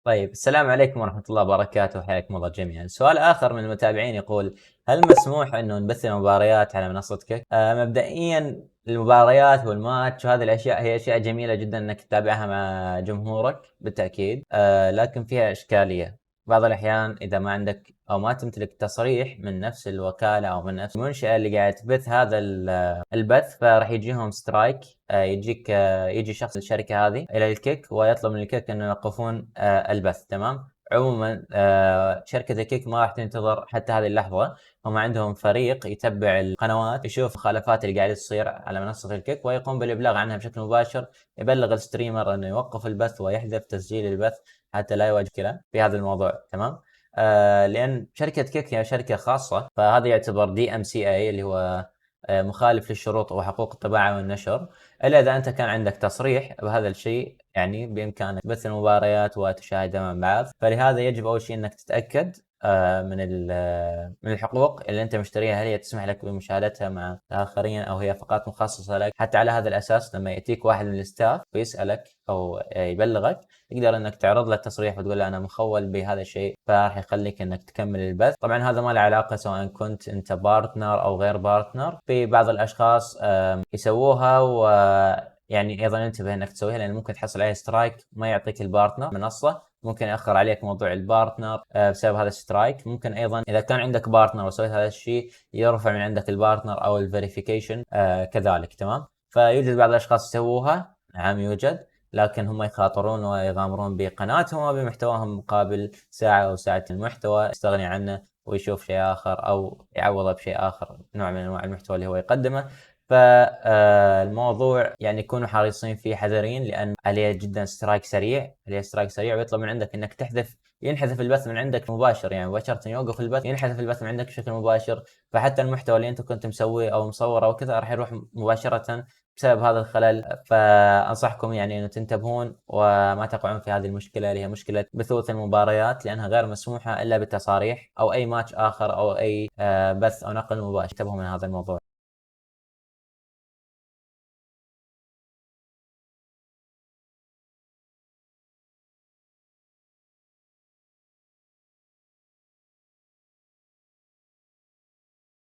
طيب، السلام عليكم ورحمة الله وبركاته، حياكم الله جميعا. سؤال آخر من المتابعين يقول: هل مسموح أنه نبث المباريات على منصة كيك؟ مبدئيا المباريات والماتش وهذه الأشياء هي أشياء جميلة جدا أنك تتابعها مع جمهورك بالتأكيد، لكن فيها إشكالية. بعض الأحيان إذا ما عندك أو ما تمتلك تصريح من نفس الوكالة أو من نفس المنشأة اللي قاعد تبث هذا البث، فراح يجيهم سترايك. يجي شخص الشركة هذه إلى الكيك ويطلب من الكيك أنه يوقفون البث. تمام. عموما شركة الكيك ما راح تنتظر حتى هذه اللحظة. هم عندهم فريق يتبع القنوات، يشوف المخالفات اللي قاعدة تصير على منصة الكيك ويقوم بالإبلاغ عنها بشكل مباشر. يبلغ الستريمر أنه يوقف البث ويحذف تسجيل البث حتى لا يواجه مشكلة في هذا الموضوع. تمام. لأن شركة كيك هي شركة خاصة، فهذا يعتبر DMCA اللي هو مخالف للشروط وحقوق الطباعة والنشر. إلا إذا أنت كان عندك تصريح بهذا الشيء، يعني بإمكانك بث المباريات وتشاهدها مع بعض. فلهذا يجب أول شيء أنك تتأكد من الحقوق اللي أنت مشتريها، هل هي تسمح لك بمشاهدتها مع الآخرين أو هي فقط مخصصة لك. حتى على هذا الأساس لما يأتيك واحد من الستاف ويسألك أو يبلغك، تقدر انك تعرض له التصريح وتقول له انا مخول بهذا الشيء، فراح يخليك انك تكمل البث. طبعا هذا ما له علاقه سواء كنت انت بارتنر او غير بارتنر. في بعض الاشخاص يسووها، و يعني ايضا انتبه انك تسويها لان ممكن تحصل عليها سترايك ما يعطيك البارتنر منصه، ممكن ياخر عليك موضوع البارتنر بسبب هذا السترايك. ممكن ايضا اذا كان عندك بارتنر وسويت هذا الشيء يرفع من عندك البارتنر او الفيريفيكيشن كذلك. تمام. فيوجد بعض الاشخاص يسووها، نعم يوجد، لكن هم يخاطرون ويغامرون بقناتهم وبمحتواهم مقابل ساعة أو ساعتين المحتوى، يستغني عنه ويشوف شيء آخر أو يعوضه بشيء آخر، نوع من أنواع المحتوى اللي هو يقدمه. فالموضوع يعني يكونوا حريصين فيه، حذرين، لأن عليه جدا سترايك سريع، عليه سترايك سريع ويطلب من عندك أنك ينحذف البث من عندك مباشر، يعني مباشرة يوقف البث، ينحذف البث من عندك بشكل مباشر. فحتى المحتوى اللي أنت كنت مسويه أو مصوره أو كذا راح يروح مباشرة بسبب هذا الخلل. فأنصحكم يعني أن تنتبهون وما تقعون في هذه المشكلة اللي هي مشكلة بثوث المباريات، لأنها غير مسموحة إلا بالتصاريح، أو أي ماتش آخر أو أي بث أو نقل مباشر. انتبهوا من هذا الموضوع.